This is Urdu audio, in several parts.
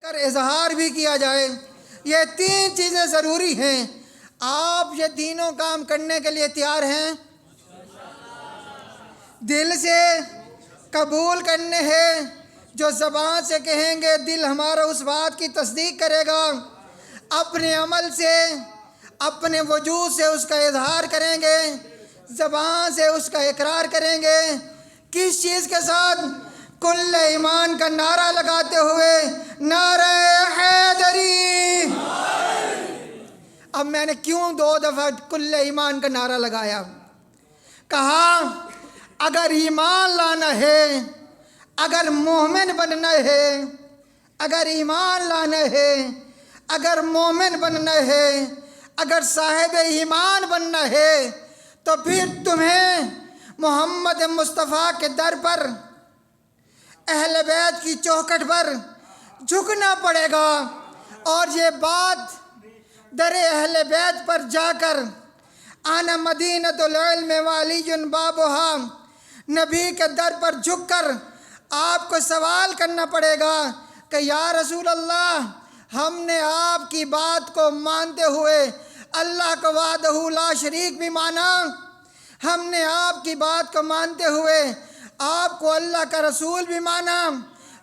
کر اظہار بھی کیا جائے، یہ تین چیزیں ضروری ہیں۔ آپ یہ تینوں کام کرنے کے لیے تیار ہیں؟ دل سے قبول کرنے ہیں، جو زبان سے کہیں گے دل ہمارا اس بات کی تصدیق کرے گا، اپنے عمل سے اپنے وجود سے اس کا اظہار کریں گے، زبان سے اس کا اقرار کریں گے۔ کس چیز کے ساتھ؟ کل ایمان کا نعرہ لگاتے ہوئے، نعرہ حیدری۔ اب میں نے کیوں 2 دفعہ کل ایمان کا نعرہ لگایا؟ کہا اگر ایمان لانا ہے، اگر مومن بننا ہے، اگر ایمان لانا ہے، اگر مومن بننا ہے، اگر صاحب ایمان بننا ہے، تو پھر تمہیں محمد مصطفیٰ کے در پر، اہل بیت کی چوکھٹ پر جھکنا پڑے گا، اور یہ بات در اہل بیت پر جا کر آنا مدینۃ العلم وعلی بابھا، نبی کے در پر جھک کر آپ کو سوال کرنا پڑے گا کہ یا رسول اللہ، ہم نے آپ کی بات کو مانتے ہوئے اللہ کو وحدہ لا شریک بھی مانا، ہم نے آپ کی بات کو مانتے ہوئے آپ کو اللہ کا رسول بھی مانا،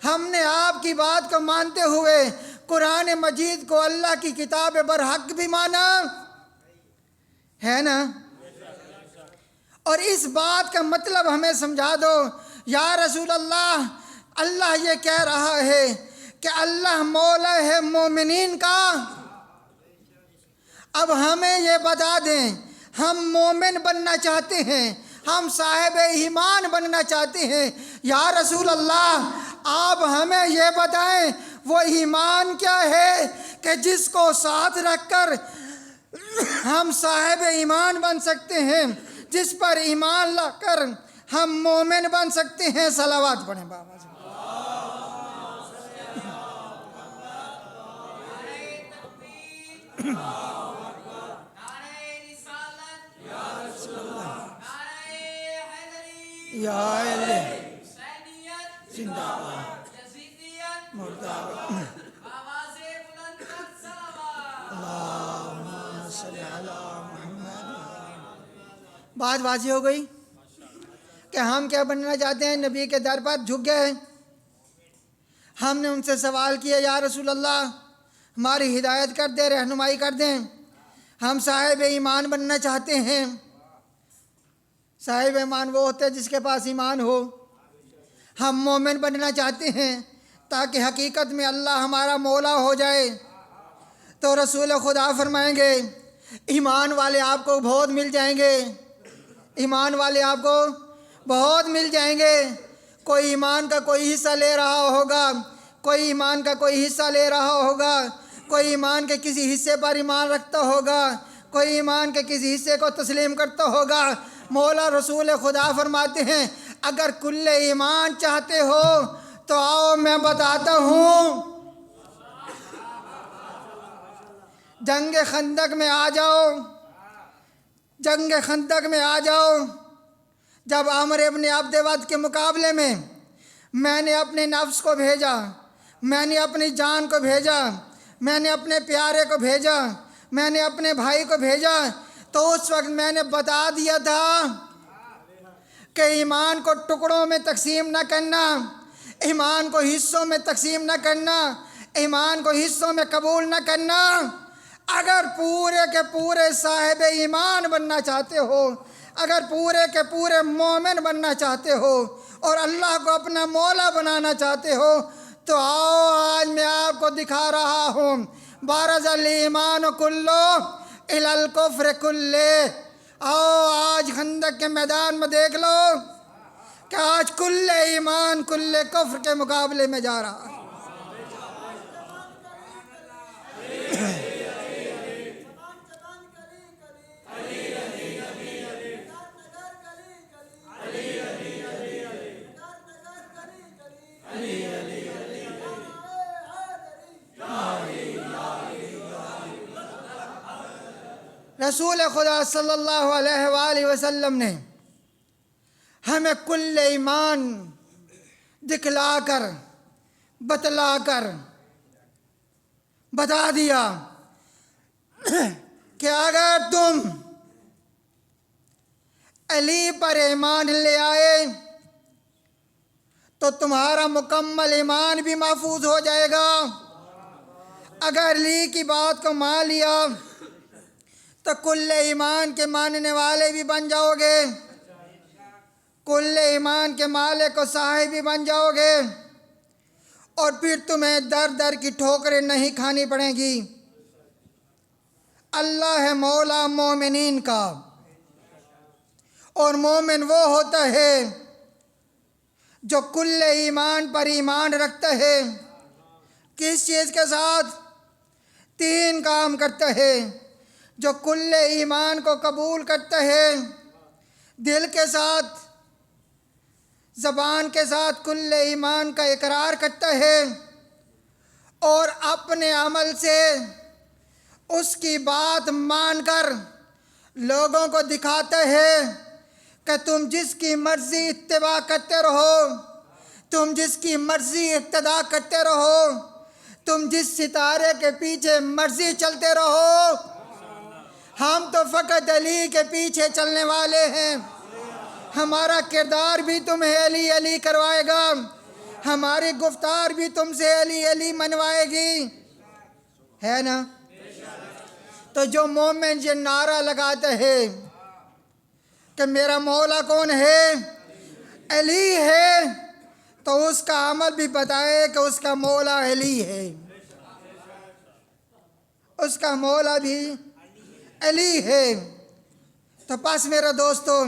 ہم نے آپ کی بات کو مانتے ہوئے قرآن مجید کو اللہ کی کتاب برحق بھی مانا ہے نا؟ اور اس بات کا مطلب ہمیں سمجھا دو یا رسول اللہ، اللہ یہ کہہ رہا ہے کہ اللہ مولا ہے مومنین کا۔ اب ہمیں یہ بتا دیں، ہم مومن بننا چاہتے ہیں، ہم صاحب ایمان بننا چاہتے ہیں، یا رسول اللہ آپ ہمیں یہ بتائیں وہ ایمان کیا ہے کہ جس کو ساتھ رکھ کر ہم صاحب ایمان بن سکتے ہیں، جس پر ایمان لا کر ہم مومن بن سکتے ہیں۔ صلوات پڑھیں بابا جی۔ یا اللہ زندہ باد، مردہ باد، اللہم صلی علی محمد۔ بات واضح ہو گئی کہ ہم کیا بننا چاہتے ہیں؟ نبی کے در پر جھک گئے، ہم نے ان سے سوال کیا یا رسول اللہ ہماری ہدایت کر دیں، رہنمائی کر دیں، ہم صاحب ایمان بننا چاہتے ہیں۔ صاحب ایمان وہ ہوتے ہیں جس کے پاس ایمان ہو۔ ہم مومن بننا چاہتے ہیں تاکہ حقیقت میں اللہ ہمارا مولا ہو جائے۔ تو رسول خدا فرمائیں گے ایمان والے آپ کو بہت مل جائیں گے، ایمان والے آپ کو بہت مل جائیں گے۔ کوئی ایمان کا کوئی حصہ لے رہا ہوگا، کوئی ایمان کا کوئی حصہ لے رہا ہوگا، کوئی ایمان کے کسی حصے پر ایمان رکھتا ہوگا، کوئی ایمان کے کسی حصے کو تسلیم کرتا ہوگا۔ مولا رسول خدا فرماتے ہیں اگر کل ایمان چاہتے ہو تو آؤ میں بتاتا ہوں، جنگ خندق میں آ جاؤ، جنگ خندق میں آ جاؤ۔ جب عمر ابن عبد ود کے مقابلے میں نے اپنے نفس کو بھیجا، میں نے اپنی جان کو بھیجا، میں نے اپنے پیارے کو بھیجا، میں نے اپنے بھائی کو بھیجا، تو اس وقت میں نے بتا دیا تھا کہ ایمان کو ٹکڑوں میں تقسیم نہ کرنا، ایمان کو حصوں میں تقسیم نہ کرنا، ایمان کو حصوں میں قبول نہ کرنا۔ اگر پورے کے پورے صاحب ایمان بننا چاہتے ہو، اگر پورے کے پورے مومن بننا چاہتے ہو اور اللہ کو اپنا مولا بنانا چاہتے ہو تو آؤ آج میں آپ کو دکھا رہا ہوں بارز الایمان کلو الی الکفر کلے۔ آؤ آج خندق کے میدان میں دیکھ لو کہ آج کل ایمان کل کفر کے مقابلے میں جا رہا ہے۔ رسول خدا صلی اللہ علیہ وآلہ وسلم نے ہمیں کل ایمان دکھلا کر، بتلا کر بتا دیا کہ اگر تم علی پر ایمان لے آئے تو تمہارا مکمل ایمان بھی محفوظ ہو جائے گا۔ اگر علی کی بات کو مان لیا تو کل ایمان کے ماننے والے بھی بن جاؤ گے، کل ایمان کے مالک و صاحب بھی بن جاؤ گے، اور پھر تمہیں در در کی ٹھوکریں نہیں کھانی پڑیں گی۔ اللہ ہے مولا مومنین کا، اور مومن وہ ہوتا ہے جو کل ایمان پر ایمان رکھتا ہے۔ کس چیز کے ساتھ؟ 3 کام کرتا ہے۔ جو کل ایمان کو قبول کرتا ہے، دل کے ساتھ، زبان کے ساتھ کل ایمان کا اقرار کرتا ہے، اور اپنے عمل سے اس کی بات مان کر لوگوں کو دکھاتا ہے کہ تم جس کی مرضی اتباع کرتے رہو، تم جس کی مرضی اقتداء کرتے رہو، تم جس ستارے کے پیچھے مرضی چلتے رہو، ہم تو فقط علی کے پیچھے چلنے والے ہیں۔ ہمارا کردار بھی تمہیں علی علی کروائے گا، ہماری گفتار بھی تم سے علی علی منوائے گی، ہے نا؟ تو جو مومن یہ نعرہ لگاتا ہے کہ میرا مولا کون ہے؟ علی ہے، تو اس کا عمل بھی بتائے کہ اس کا مولا علی ہے، اس کا مولا بھی علی ہے۔ تو پس میرے دوستو،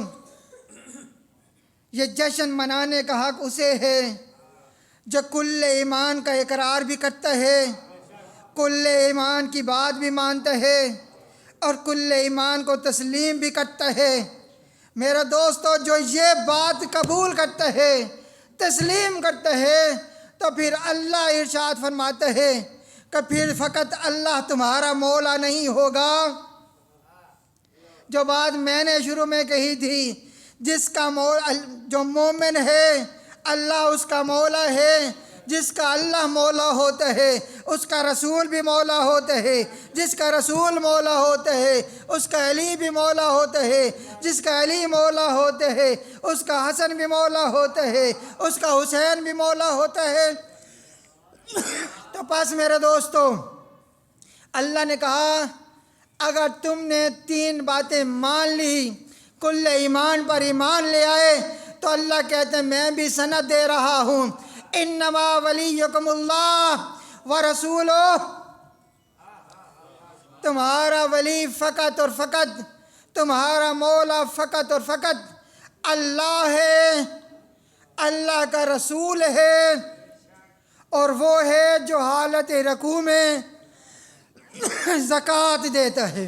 یہ جشن منانے کا حق اسے ہے جو کل ایمان کا اقرار بھی کرتا ہے، کل ایمان کی بات بھی مانتا ہے، اور کل ایمان کو تسلیم بھی کرتا ہے۔ میرے دوستو، جو یہ بات قبول کرتا ہے، تسلیم کرتا ہے، تو پھر اللہ ارشاد فرماتا ہے کہ پھر فقط اللہ تمہارا مولا نہیں ہوگا۔ جو بات میں نے شروع میں کہی تھی، جس کا جو مومن ہے اللہ اس کا مولا ہے، جس کا اللہ مولا ہوتا ہے اس کا رسول بھی مولا ہوتا ہے، جس کا رسول مولا ہوتا ہے اس کا علی بھی مولا ہوتا ہے، جس کا علی مولا ہوتا ہے اس کا حسن بھی مولا ہوتا ہے، اس کا حسین بھی مولا ہوتا ہے۔ تو پس میرے دوستو، اللہ نے کہا اگر تم نے 3 باتیں مان لی، کل ایمان پر ایمان لے آئے، تو اللہ کہتے ہیں میں بھی سند دے رہا ہوں، انما ولیکم اللہ ورسولہ، تمہارا ولی فقط اور فقط، تمہارا مولا فقط اور فقط اللہ ہے، اللہ کا رسول ہے، اور وہ ہے جو حالت رکوع میں زکوٰۃ دیتا ہے۔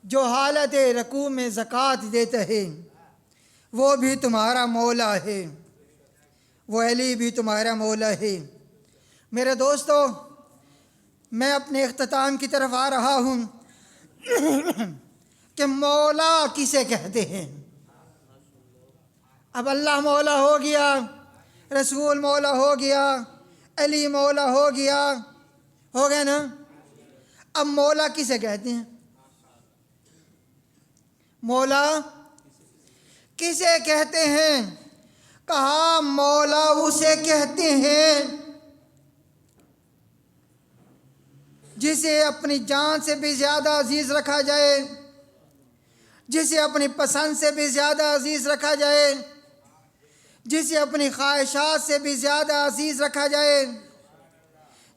جو حالت رکوع میں زکوٰۃ دیتا ہے وہ بھی تمہارا مولا ہے، وہ علی بھی تمہارا مولا ہے۔ میرے دوستو، میں اپنے اختتام کی طرف آ رہا ہوں کہ مولا کسے کہتے ہیں؟ اب اللہ مولا ہو گیا، رسول مولا ہو گیا، علی مولا ہو گیا، ہو گیا نا؟ اب مولا کسے کہتے ہیں؟ مولا کسے کہتے ہیں؟ کہا مولا اسے کہتے ہیں جسے اپنی جان سے بھی زیادہ عزیز رکھا جائے، جسے اپنی پسند سے بھی زیادہ عزیز رکھا جائے، جسے اپنی خواہشات سے بھی زیادہ عزیز رکھا جائے،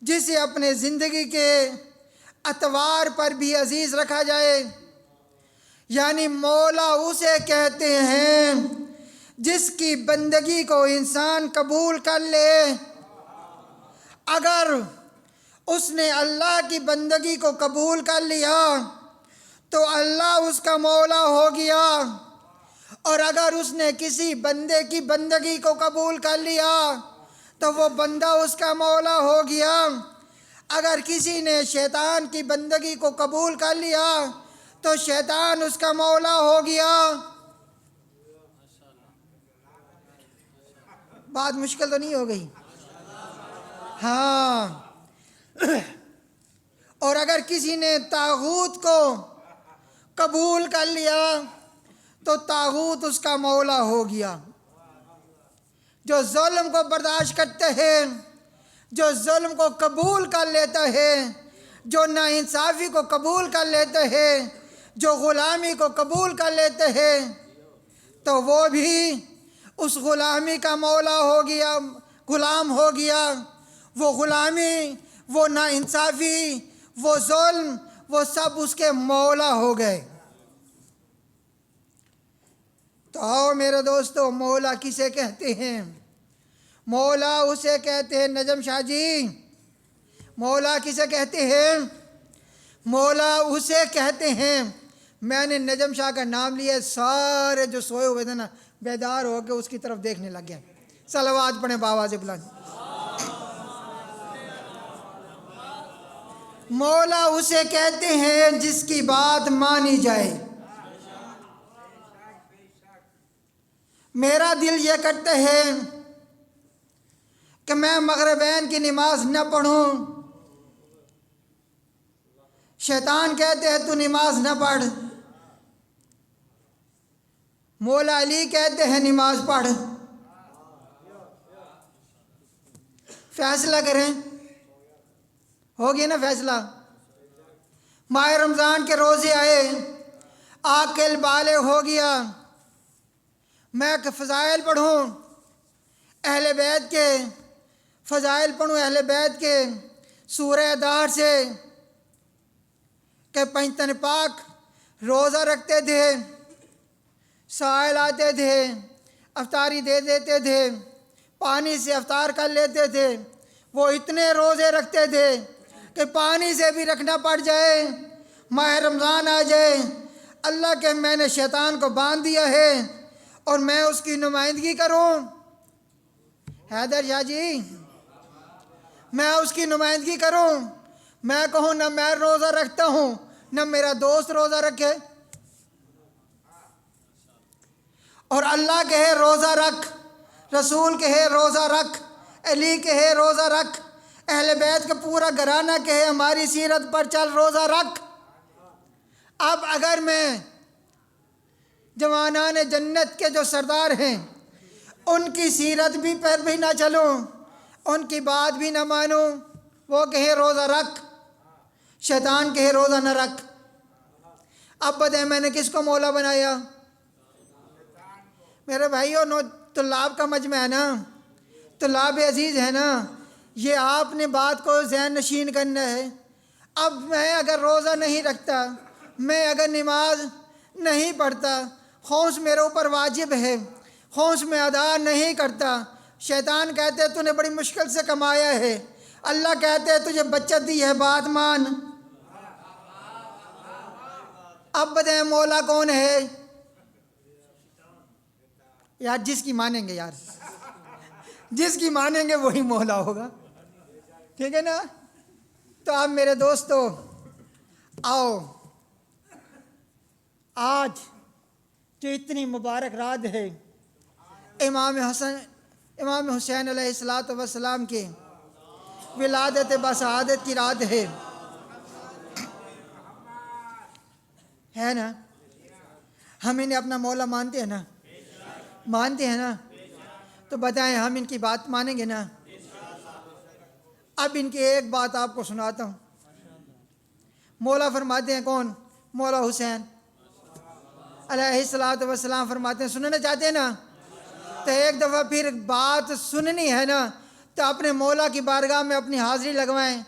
جسے اپنے زندگی کے اطوار پر بھی عزیز رکھا جائے۔ یعنی مولا اسے کہتے ہیں جس کی بندگی کو انسان قبول کر لے۔ اگر اس نے اللہ کی بندگی کو قبول کر لیا تو اللہ اس کا مولا ہو گیا، اور اگر اس نے کسی بندے کی بندگی کو قبول کر لیا تو وہ بندہ اس کا مولا ہو گیا۔ اگر کسی نے شیطان کی بندگی کو قبول کر لیا تو شیطان اس کا مولا ہو گیا۔ بات مشکل تو نہیں ہو گئی؟ ہاں. اور اگر کسی نے طاغوت کو قبول کر لیا تو طاغوت اس کا مولا ہو گیا. جو ظلم کو برداشت کرتے ہیں، جو ظلم کو قبول کر لیتا ہے، جو ناانصافی کو قبول کر لیتے ہیں، جو غلامی کو قبول کر لیتے ہیں، تو وہ بھی اس غلامی کا مولا ہو گیا، غلام ہو گیا. وہ غلامی، وہ ناانصافی، وہ ظلم، وہ سب اس کے مولا ہو گئے. تو آؤ میرے دوستو، مولا کسے کہتے ہیں؟ مولا اسے کہتے ہیں، نجم شاہ جی، مولا کسے کہتے ہیں؟ مولا اسے کہتے ہیں. میں نے نجم شاہ کا نام لیا، سارے جو سوئے ہوئے تھے نا بیدار ہو کے اس کی طرف دیکھنے لگ گئے. صلوات پڑھیں بآواز بلند. مولا اسے کہتے ہیں جس کی بات مانی جائے. میرا دل یہ کرتا ہے کہ میں مغربین کی نماز نہ پڑھوں. شیطان کہتے ہیں تو نماز نہ پڑھ. مولا علی کہتے ہیں نماز پڑھ. فیصلہ کریں. ہو گیا نا فیصلہ؟ ماہ رمضان کے روزے آئے، عاقل بالغ ہو گیا. میں فضائل پڑھوں اہل بیت کے، فضائل پڑھوں اہل بیت کے، سورہ دار سے کہ پنجتن پاک روزہ رکھتے تھے، سائل آتے تھے، افطاری دے دیتے تھے، پانی سے افطار کر لیتے تھے. وہ اتنے روزے رکھتے تھے کہ پانی سے بھی رکھنا پڑ جائے، ماہ رمضان آ جائے. اللہ کے میں نے شیطان کو باندھ دیا ہے اور میں اس کی نمائندگی کروں. حیدر شاہ جی، میں اس کی نمائندگی کروں. میں کہوں نہ میں روزہ رکھتا ہوں نہ میرا دوست روزہ رکھے. اور اللہ کہے روزہ رکھ، رسول کہے روزہ رکھ، علی کہے روزہ رکھ، اہل بیت کا پورا گھرانہ کہے ہماری سیرت پر چل روزہ رکھ. اب اگر میں جوانان جنت کے جو سردار ہیں ان کی سیرت بھی پر بھی نہ چلوں، ان کی بات بھی نہ مانوں، وہ کہے روزہ رکھ، شیطان کہے روزہ نہ رکھ. اب بتائیں میں نے کس کو مولا بنایا؟ میرے بھائیو، طلاب کا مجمع ہے نا، طلاب عزیز ہے نا، یہ آپ نے بات کو ذہن نشین کرنا ہے. اب میں اگر روزہ نہیں رکھتا، میں اگر نماز نہیں پڑھتا، خمس میرے اوپر واجب ہے، خمس میں ادا نہیں کرتا، شیطان کہتے تو نے بڑی مشکل سے کمایا ہے، اللہ کہتے تجھے بچت دی ہے، بات مان. اب بتائیں مولا کون ہے؟ یار جس کی مانیں گے، یار جس کی مانیں گے وہی مولا ہوگا، ٹھیک ہے نا؟ تو اب میرے دوستو آؤ، آج جو اتنی مبارک رات ہے، امام حسین علیہ السلام کی ولادت بسعادت کی رات ہے نا؟ ہم انہیں اپنا مولا مانتے ہیں نا؟ مانتے ہیں نا؟ تو بتائیں ہم ان کی بات مانیں گے نا؟ اب ان کی ایک بات آپ کو سناتا ہوں. مولا فرماتے ہیں کون؟ مولا حسین علیہ السلام فرماتے ہیں، سننا چاہتے ہیں نا؟ تو ایک دفعہ پھر بات سننی ہے نا تو اپنے مولا کی بارگاہ میں اپنی حاضری لگوائیں.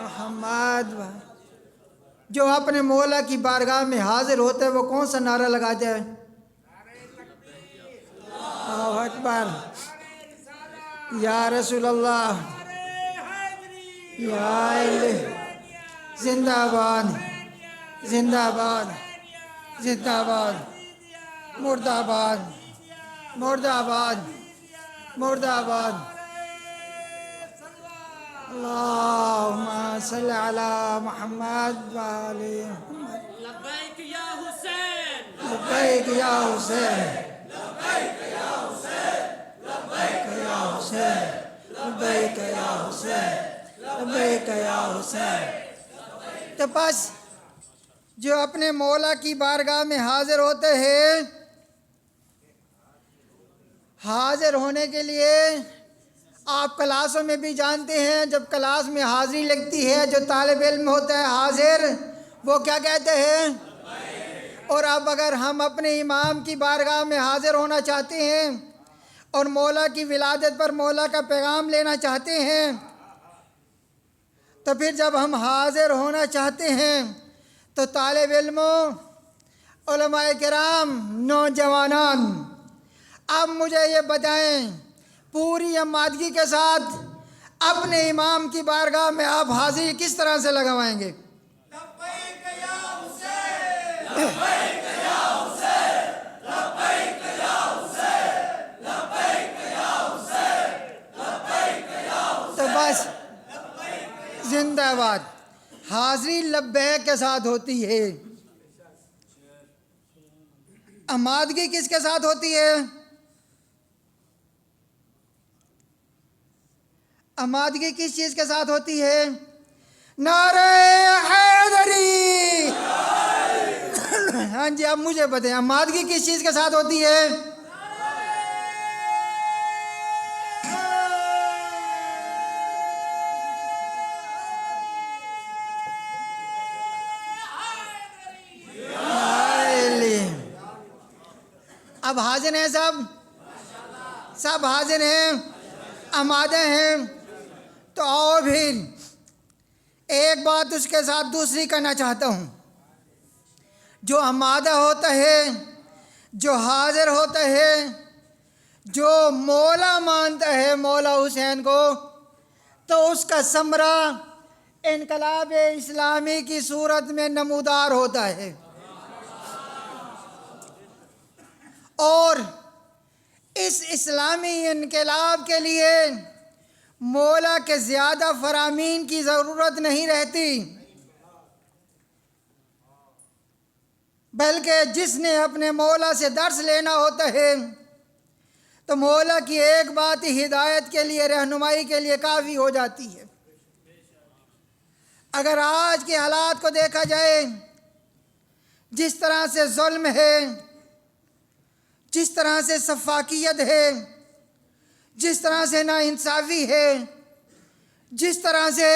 محمد. جو اپنے مولا کی بارگاہ میں حاضر ہوتا ہے وہ کون سا نعرہ لگاتا ہے؟ اللہ اکبر، یا رسول اللہ، یا الہ، زندہ باد، زندہ باد، زندہ باد، مرد آباد، مرد آباد، مرد آباد. اللهم صل على محمد وآل محمد. لبيك يا حسين. لبيك يا حسين. لبيك يا حسين. لبيك يا حسين. لبيك يا حسين. لبیک یا حسین. تو بس جو اپنے مولا کی بارگاہ میں حاضر ہوتے ہیں، حاضر ہونے کے لیے آپ کلاسوں میں بھی جانتے ہیں، جب کلاس میں حاضری لگتی ہے جو طالب علم ہوتا ہے حاضر، وہ کیا کہتے ہیں؟ اور اب اگر ہم اپنے امام کی بارگاہ میں حاضر ہونا چاہتے ہیں اور مولا کی ولادت پر مولا کا پیغام لینا چاہتے ہیں، تو پھر جب ہم حاضر ہونا چاہتے ہیں تو طالب علموں، علماء کرام، نوجوانان، اب مجھے یہ بتائیں پوری امادگی کے ساتھ اپنے امام کی بارگاہ میں آپ حاضری کس طرح سے لگوائیں گے؟ لبیک یا حسین. لبیک یا حسین. لبیک یا حسین. لبیک یا حسین. لبیک یا حسین. تو بس زندہ باد. حاضری لبیک کے ساتھ ہوتی ہے. امادگی کس کے ساتھ ہوتی ہے؟ امادگی کس چیز کے ساتھ ہوتی ہے؟ نعرہ حیدری. ہاں جی، اب مجھے بتائیں امادگی کس چیز کے ساتھ ہوتی ہے؟ اب حاضر ہیں سب حاضر ہیں، آمادہ ہیں. تو آؤ پھر ایک بات اس کے ساتھ دوسری کرنا چاہتا ہوں. جو آمادہ ہوتا ہے، جو حاضر ہوتا ہے، جو مولا مانتا ہے مولا حسین کو، تو اس کا ثمرہ انقلاب اسلامی کی صورت میں نمودار ہوتا ہے. اور اس اسلامی انقلاب کے لیے مولا کے زیادہ فرامین کی ضرورت نہیں رہتی، بلکہ جس نے اپنے مولا سے درس لینا ہوتا ہے تو مولا کی ایک بات ہی ہدایت کے لیے، رہنمائی کے لیے کافی ہو جاتی ہے. اگر آج کے حالات کو دیکھا جائے، جس طرح سے ظلم ہے، جس طرح سے سفاکیت ہے، جس طرح سے ناانصافی ہے، جس طرح سے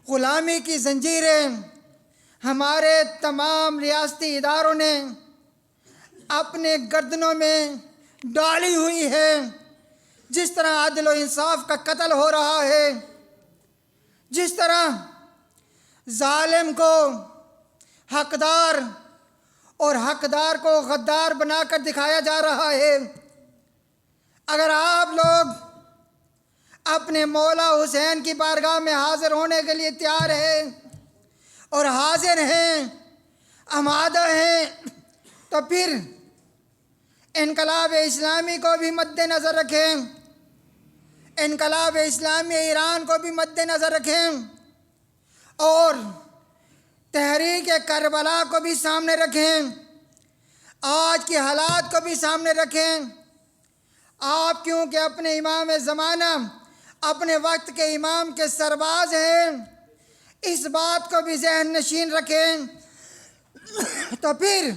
غلامی کی زنجیریں ہمارے تمام ریاستی اداروں نے اپنے گردنوں میں ڈالی ہوئی ہے، جس طرح عدل و انصاف کا قتل ہو رہا ہے، جس طرح ظالم کو حقدار اور حقدار کو غدار بنا کر دکھایا جا رہا ہے، اگر آپ لوگ اپنے مولا حسین کی بارگاہ میں حاضر ہونے کے لیے تیار ہیں اور حاضر ہیں، آمادہ ہیں، تو پھر انقلاب اسلامی کو بھی مد نظر رکھیں، انقلاب اسلامی ایران کو بھی مد نظر رکھیں، اور تحریک کربلا کو بھی سامنے رکھیں، آج کے حالات کو بھی سامنے رکھیں. آپ کیونکہ اپنے امام زمانہ، اپنے وقت کے امام کے سرباز ہیں، اس بات کو بھی ذہن نشین رکھیں. تو پھر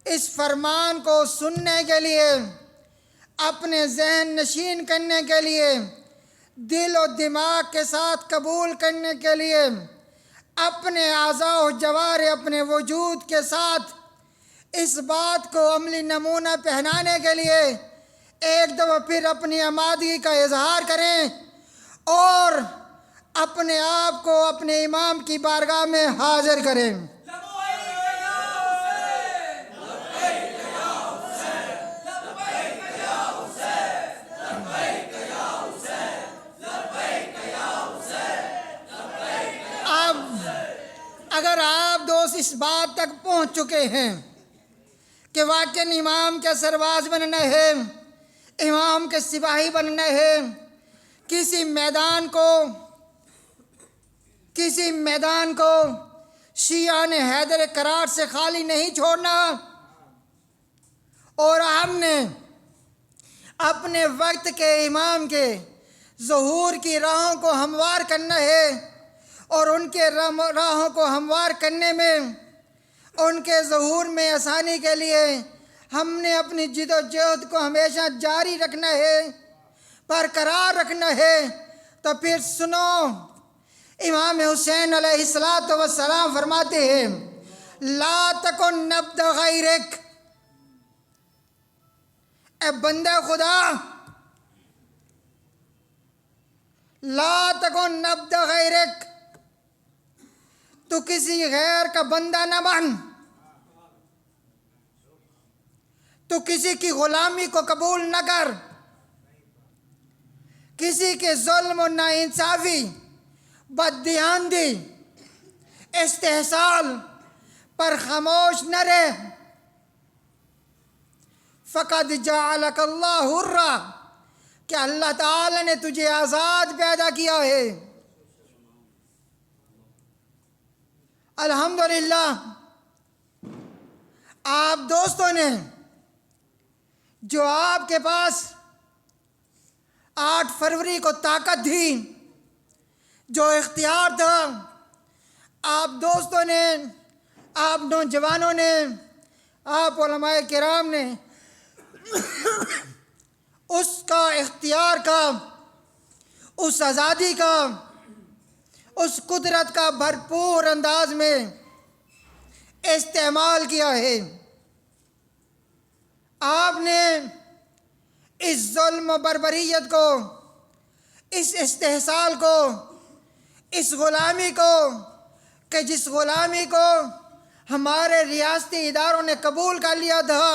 اس فرمان کو سننے کے لیے، اپنے ذہن نشین کرنے کے لیے، دل و دماغ کے ساتھ قبول کرنے کے لیے، اپنے اعضاء و جوارح، اپنے وجود کے ساتھ اس بات کو عملی نمونہ پہنانے کے لیے ایک دفعہ پھر اپنی آمادگی کا اظہار کریں اور اپنے آپ کو اپنے امام کی بارگاہ میں حاضر کریں. اب اگر آپ دوست اس بات تک پہنچ چکے ہیں کہ واقعی امام کے سرباز بننا ہے، امام کے سپاہی بننا ہے، کسی میدان کو شیعہ نے حیدر کرار سے خالی نہیں چھوڑنا، اور ہم نے اپنے وقت کے امام کے ظہور کی راہوں کو ہموار کرنا ہے، اور ان کے راہوں کو ہموار کرنے میں، ان کے ظہور میں آسانی کے لیے ہم نے اپنی جد و جہد کو ہمیشہ جاری رکھنا ہے، برقرار رکھنا ہے۔ تو پھر سنو، امام حسین علیہ السلام فرماتے ہیں لا تکن نبد غیرک، اے بندہ خدا لا تکن نبد غیرک، تو کسی غیر کا بندہ نہ بن، تو کسی کی غلامی کو قبول نہ کر، کسی کے ظلم و ناانصافی، بددیانتی، استحصال پر خاموش نہ رہ۔ فقد جعلک اللہ حرا، کہ اللہ تعالی نے تجھے آزاد پیدا کیا ہے۔ الحمدللہ آپ دوستوں نے جو آپ کے پاس 8 فروری کو طاقت تھی، جو اختیار تھا، آپ دوستوں نے، آپ نوجوانوں نے، آپ علماء کرام نے اس کا اختیار کا، اس آزادی کا، اس قدرت کا بھرپور انداز میں استعمال کیا ہے۔ آپ نے اس ظلم و بربریت کو، اس استحصال کو، اس غلامی کو، کہ جس غلامی کو ہمارے ریاستی اداروں نے قبول کر لیا تھا،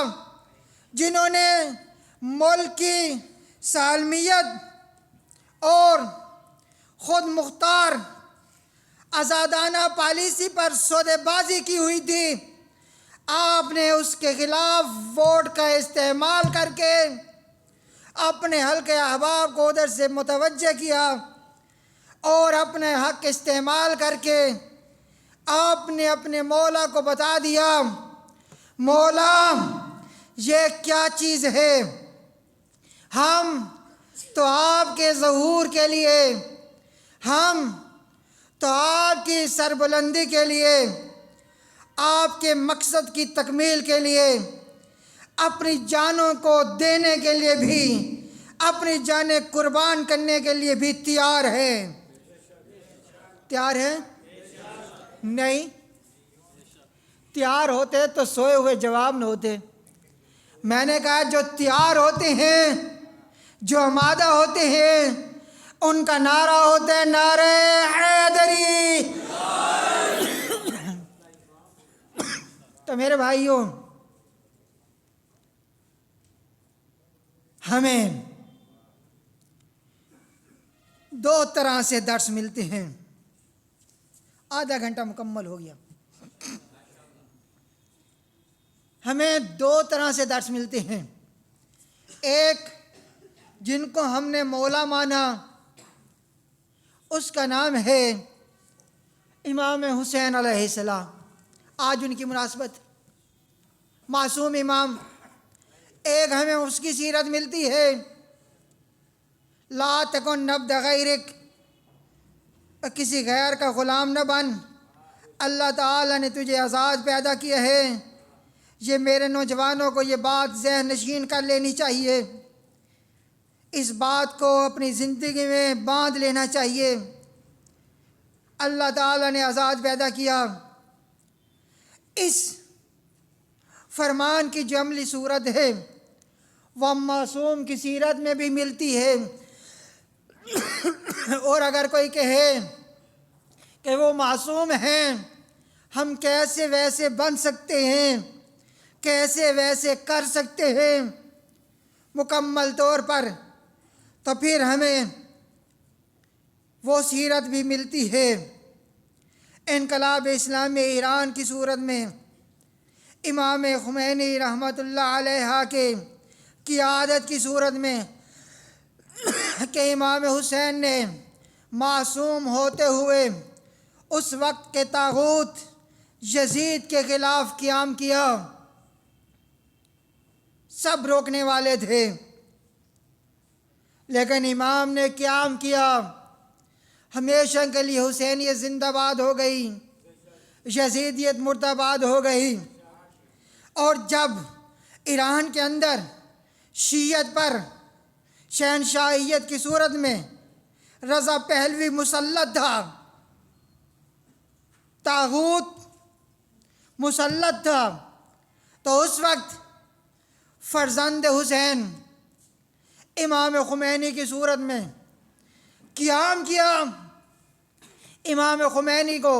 جنہوں نے ملک کی سالمیت اور خود مختار آزادانہ پالیسی پر سودے بازی کی ہوئی تھی، آپ نے اس کے خلاف ووٹ کا استعمال کر کے اپنے حلقے احباب کو ادھر سے متوجہ کیا، اور اپنے حق استعمال کر کے آپ نے اپنے مولا کو بتا دیا مولا یہ کیا چیز ہے، ہم تو آپ کے ظہور کے لیے، ہم تو آپ کی سربلندی کے لیے، آپ کے مقصد کی تکمیل کے لیے، اپنی جانوں کو دینے کے لیے بھی، اپنی جانیں قربان کرنے کے لیے بھی تیار ہیں۔ تیار ہیں؟ نہیں، تیار ہوتے تو سوئے ہوئے جواب نہ ہوتے۔ میں نے کہا جو تیار ہوتے ہیں، جو آمادہ ہوتے ہیں، ان کا نعرہ ہوتا ہے نعرہ حیدری۔ تو میرے بھائیوں، ہمیں 2 طرح سے درس ملتے ہیں۔ آدھا گھنٹہ مکمل ہو گیا۔ ہمیں 2 طرح سے درس ملتے ہیں۔ ایک، جن کو ہم نے مولا مانا، اس کا نام ہے امام حسین علیہ السلام۔ آج ان کی مناسبت، معصوم امام۔ ایک ہمیں اس کی سیرت ملتی ہے لا تکن نبد غیرک، کسی غیر کا غلام نہ بن، اللہ تعالی نے تجھے آزاد پیدا کیا ہے۔ یہ میرے نوجوانوں کو یہ بات ذہن نشین کر لینی چاہیے، اس بات کو اپنی زندگی میں باندھ لینا چاہیے۔ اللہ تعالی نے آزاد پیدا کیا۔ اس فرمان کی جو عملی صورت ہے وہ معصوم کی سیرت میں بھی ملتی ہے۔ اور اگر کوئی کہے کہ وہ معصوم ہیں، ہم کیسے ویسے بن سکتے ہیں، کیسے ویسے کر سکتے ہیں مکمل طور پر، تو پھر ہمیں وہ سیرت بھی ملتی ہے۔ انقلاب اسلامی ایران کی صورت میں امام خمینی رحمۃ اللہ علیہ کے قیادت کی صورت میں کہ امام حسین نے معصوم ہوتے ہوئے اس وقت کے طاغوت یزید کے خلاف قیام کیا، سب روکنے والے تھے، لیکن امام نے قیام کیا، ہمیشہ کے لیے حسینیت زندہ باد ہو گئی، یزیدیت مردہ آباد ہو گئی۔ اور جب ایران کے اندر شیعت پر شہنشاہیت کی صورت میں رضا پہلوی مسلط تھا، طاغوت مسلط تھا، تو اس وقت فرزند حسین امام خمینی کی صورت میں قیام کیا۔ امام خمینی کو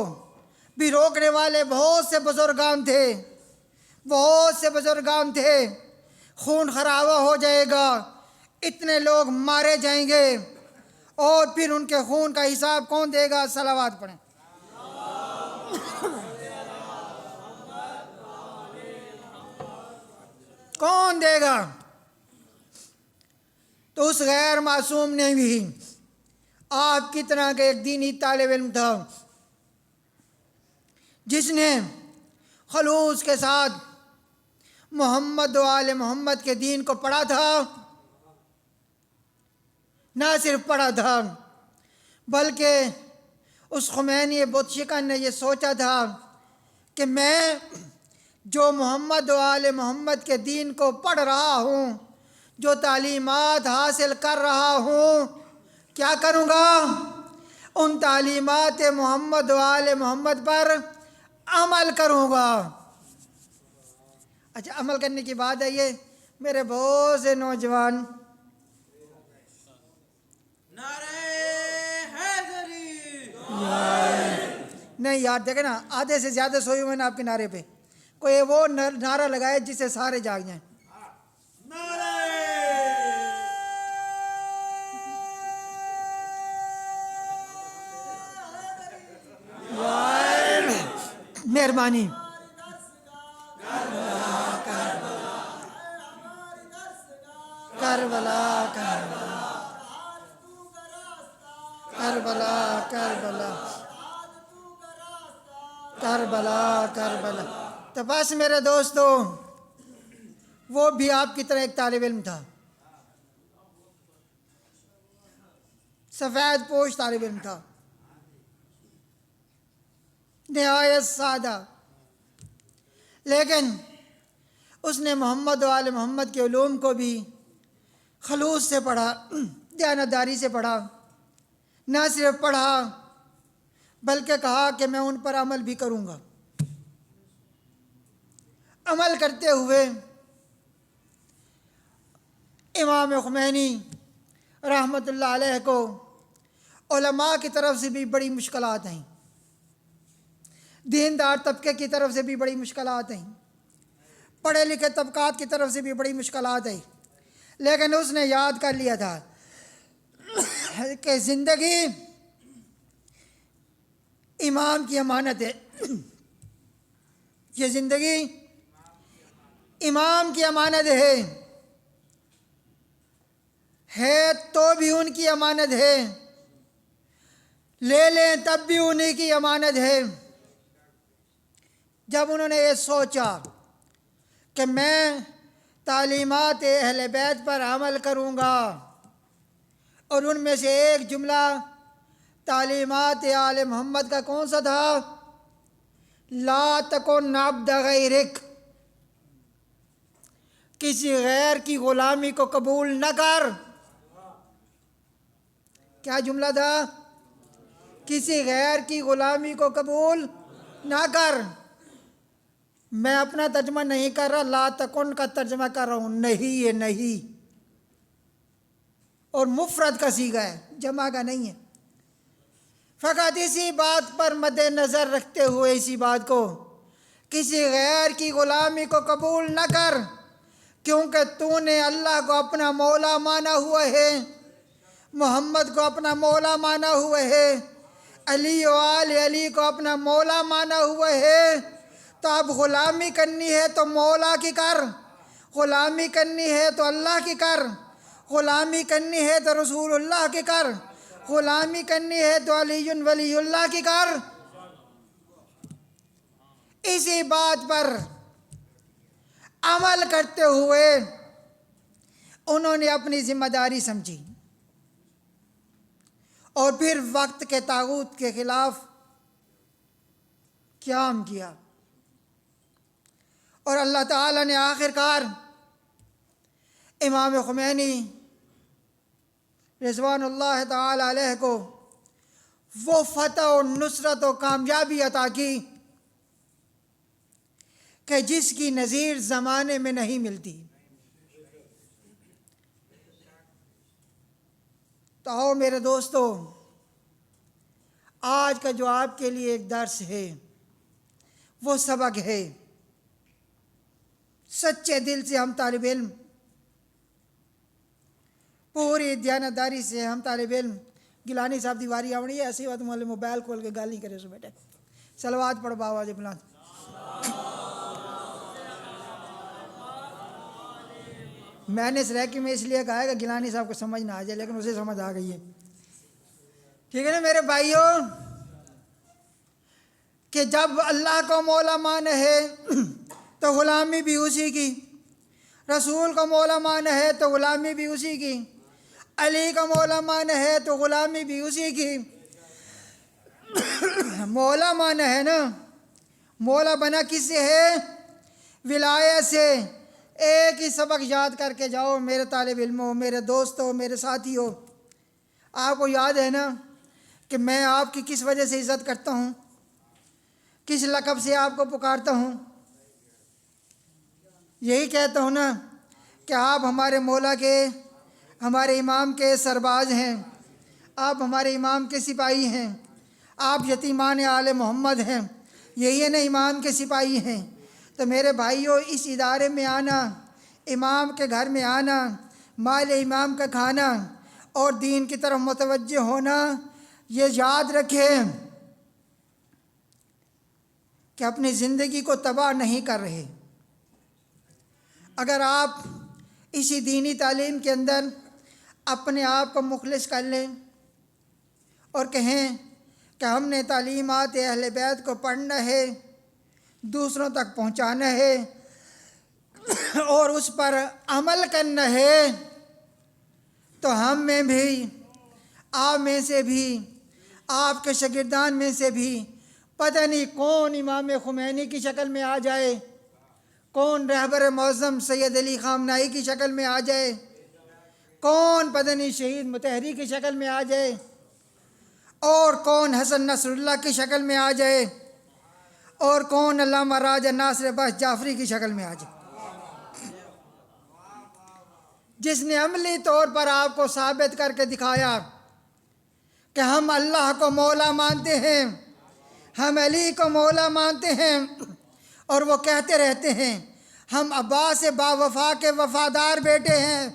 بھی روکنے والے بہت سے بزرگان تھے، بہت سے بزرگان تھے۔ خون خرابہ ہو جائے گا، اتنے لوگ مارے جائیں گے، اور پھر ان کے خون کا حساب کون دے گا؟ صلوات پڑھیں۔ کون دے گا؟ تو اس غیر معصوم نے بھی آپ کی طرح کا ایک دینی طالب علم تھا، جس نے خلوص کے ساتھ محمد و آل محمد کے دین کو پڑھا تھا۔ نہ صرف پڑھا تھا، بلکہ اس خمینی بت شکن نے یہ سوچا تھا کہ میں جو محمد و آل محمد کے دین کو پڑھ رہا ہوں، جو تعلیمات حاصل کر رہا ہوں، کیا کروں گا؟ ان تعلیمات محمد و آل محمد پر عمل کروں گا۔ اچھا، عمل کرنے کی بات ہے، یہ میرے بہت سے نوجوان نعرہ حیدری، نہیں یار، دیکھیں نا، آدھے سے زیادہ سوئے ہوئے نا آپ کے نعرے پہ، کوئی وہ نعرہ لگائے جس سے سارے جاگ جائیں۔ نعرہ مہربانی۔ کربلا کربلا کربلا کربلا کربلا۔ تو بس میرے دوستو، وہ بھی آپ کی طرح ایک طالب علم تھا، سفید پوش طالب علم تھا، نہایت سادہ، لیکن اس نے محمد و آل محمد کے علوم کو بھی خلوص سے پڑھا، دیانتداری سے پڑھا۔ نہ صرف پڑھا، بلکہ کہا کہ میں ان پر عمل بھی کروں گا۔ عمل کرتے ہوئے امام خمینی رحمۃ اللہ علیہ کو علماء کی طرف سے بھی بڑی مشکلات ہیں، دیندار طبقے کی طرف سے بھی بڑی مشکلات ہیں، پڑھے لکھے طبقات کی طرف سے بھی بڑی مشکلات ہیں، لیکن اس نے یاد کر لیا تھا کہ زندگی امام کی امانت ہے، یہ زندگی امام کی امانت ہے تو بھی ان کی امانت ہے، لے لیں تب بھی انہی کی امانت ہے۔ جب انہوں نے یہ سوچا کہ میں تعلیمات اہل بیت پر عمل کروں گا، اور ان میں سے ایک جملہ تعلیمات آل محمد کا کون سا تھا؟ لا تکن عبد غیرک، کسی غیر کی غلامی کو قبول نہ کر۔ کیا جملہ تھا؟ کسی غیر کی غلامی کو قبول نہ کر۔ میں اپنا ترجمہ نہیں کر رہا، لا تکن کا ترجمہ کر رہا ہوں، نہیں، یہ نہیں، اور مفرد کا صیغہ ہے، جمع کا نہیں ہے۔ فقط اسی بات پر مد نظر رکھتے ہوئے، اسی بات کو، کسی غیر کی غلامی کو قبول نہ کر، کیونکہ تو نے اللہ کو اپنا مولا مانا ہوا ہے، محمد کو اپنا مولا مانا ہوا ہے، علی و آل علی کو اپنا مولا مانا ہوا ہے۔ تو اب غلامی کرنی ہے تو مولا کی کر، غلامی کرنی ہے تو اللہ کی کر، غلامی کرنی ہے تو رسول اللہ کی کر، غلامی کرنی ہے تو علی ولی اللہ کی کر۔ اسی بات پر عمل کرتے ہوئے انہوں نے اپنی ذمہ داری سمجھی اور پھر وقت کے طاغوت کے خلاف قیام کیا، اور اللہ تعالیٰ نے آخر کار امام خمینی رضوان اللہ تعالی علیہ کو وہ فتح و نصرت و کامیابی عطا کی کہ جس کی نظیر زمانے میں نہیں ملتی۔ تو آؤ میرے دوستو، آج کا جو آپ کے لیے ایک درس ہے، وہ سبق ہے، سچے دل سے ہم طالب علم، پوری دیانتداری سے ہم طالب علم، گیلانی صاحب دیواری آوڑی ہے، ایسی بات مولے موبائل کھول کے گالی کرے سو بیٹے، صلوات پڑھ باواز بلند۔ میں نے اس ریکی میں اس لیے کہا ہے کہ گیلانی صاحب کو سمجھ نہ آ جائے، لیکن اسے سمجھ آ گئی ہے، ٹھیک ہے نا میرے بھائیوں، کہ جب اللہ کو مولا مانا ہے تو غلامی بھی اسی کی، رسول کو مولا مانا ہے تو غلامی بھی اسی کی، علی کا مولا مانا ہے تو غلامی بھی اسی کی۔ مولا مانا ہے نا، مولا بنا کس سے ہے؟ ولایت سے۔ ایک ہی سبق یاد کر کے جاؤ میرے طالب علموں، میرے دوستوں، میرے ساتھیوں، آپ کو یاد ہے نا کہ میں آپ کی کس وجہ سے عزت کرتا ہوں، کس لقب سے آپ کو پکارتا ہوں؟ یہی کہتا ہوں نا کہ آپ ہمارے مولا کے، ہمارے امام کے سرباز ہیں، آپ ہمارے امام کے سپاہی ہیں، آپ یتیمان آل محمد ہیں، یہی ہے نا امام کے سپاہی ہیں۔ تو میرے بھائیوں، اس ادارے میں آنا، امام کے گھر میں آنا، مال امام کا کھانا اور دین کی طرف متوجہ ہونا، یہ یاد رکھیں کہ اپنی زندگی کو تباہ نہیں کر رہے۔ اگر آپ اسی دینی تعلیم کے اندر اپنے آپ کو مخلص کر لیں اور کہیں کہ ہم نے تعلیمات اہل بیت کو پڑھنا ہے، دوسروں تک پہنچانا ہے اور اس پر عمل کرنا ہے، تو ہم میں بھی، آپ میں سے بھی، آپ کے شاگردان میں سے بھی پتہ نہیں کون امام خمینی کی شکل میں آ جائے، کون رہبر معظم سید علی خامنائی کی شکل میں آ جائے، کون پتہ نہیں شہید مطہری کی شکل میں آ جائے، اور کون حسن نصر اللہ کی شکل میں آ جائے، اور کون علامہ راجہ ناصر بخش جعفری کی شکل میں آ جائے، جس نے عملی طور پر آپ کو ثابت کر کے دکھایا کہ ہم اللہ کو مولا مانتے ہیں، ہم علی کو مولا مانتے ہیں، اور وہ کہتے رہتے ہیں ہم عباس با وفا کے وفادار بیٹے ہیں،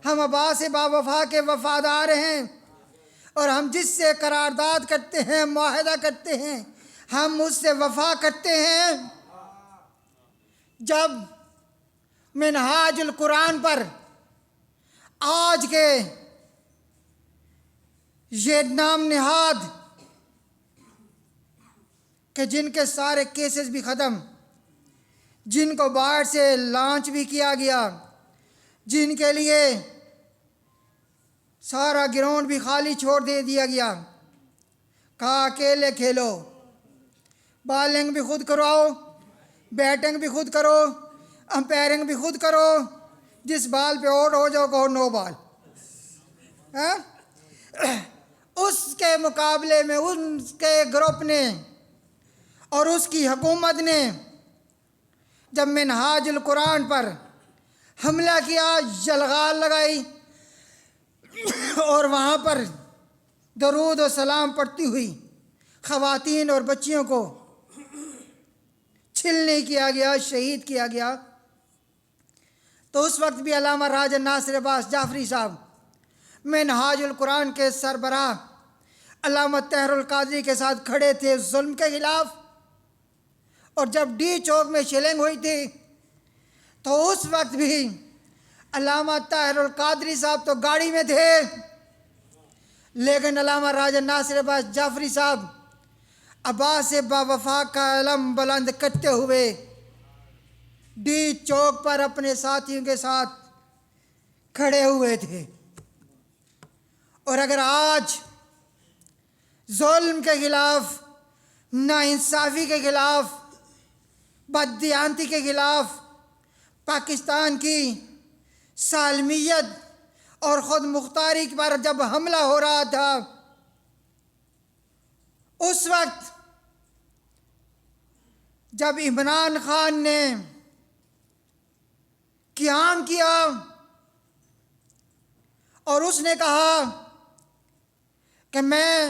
ہم عباس با وفا کے وفادار ہیں، اور ہم جس سے قرارداد کرتے ہیں، معاہدہ کرتے ہیں، ہم اس سے وفا کرتے ہیں۔ جب منہاج القرآن پر آج کے یہ نام نہاد کہ جن کے سارے کیسز بھی ختم، جن کو باہر سے لانچ بھی کیا گیا، جن کے لیے سارا گراؤنڈ بھی خالی چھوڑ دیا گیا، کہا اکیلے کھیلو، بالنگ بھی خود کراؤ، بیٹنگ بھی خود کرو، امپائرنگ بھی خود کرو، جس بال پہ آؤٹ ہو جاؤ کہو نو بال۔ اس کے مقابلے میں اس کے گروپ نے اور اس کی حکومت نے جب منہاج القرآن پر حملہ کیا، جلغال لگائی اور وہاں پر درود و سلام پڑھتی ہوئی خواتین اور بچیوں کو چھلنی کیا گیا، شہید کیا گیا، تو اس وقت بھی علامہ راجہ ناصر بخش جعفری صاحب منہاج القرآن کے سربراہ علامہ طاہر القادری کے ساتھ کھڑے تھے ظلم کے خلاف، اور جب ڈی چوک میں شیلنگ ہوئی تھی تو اس وقت بھی علامہ طاہر القادری صاحب تو گاڑی میں تھے، لیکن علامہ راجہ ناصر عباس جعفری صاحب عباس با وفا کا علم بلند کرتے ہوئے ڈی چوک پر اپنے ساتھیوں کے ساتھ کھڑے ہوئے تھے۔ اور اگر آج ظلم کے خلاف، ناانصافی کے خلاف، بددیانتی کے خلاف پاکستان کی سالمیت اور خود مختاری پر جب حملہ ہو رہا تھا، اس وقت جب عمران خان نے قیام کیا اور اس نے کہا کہ میں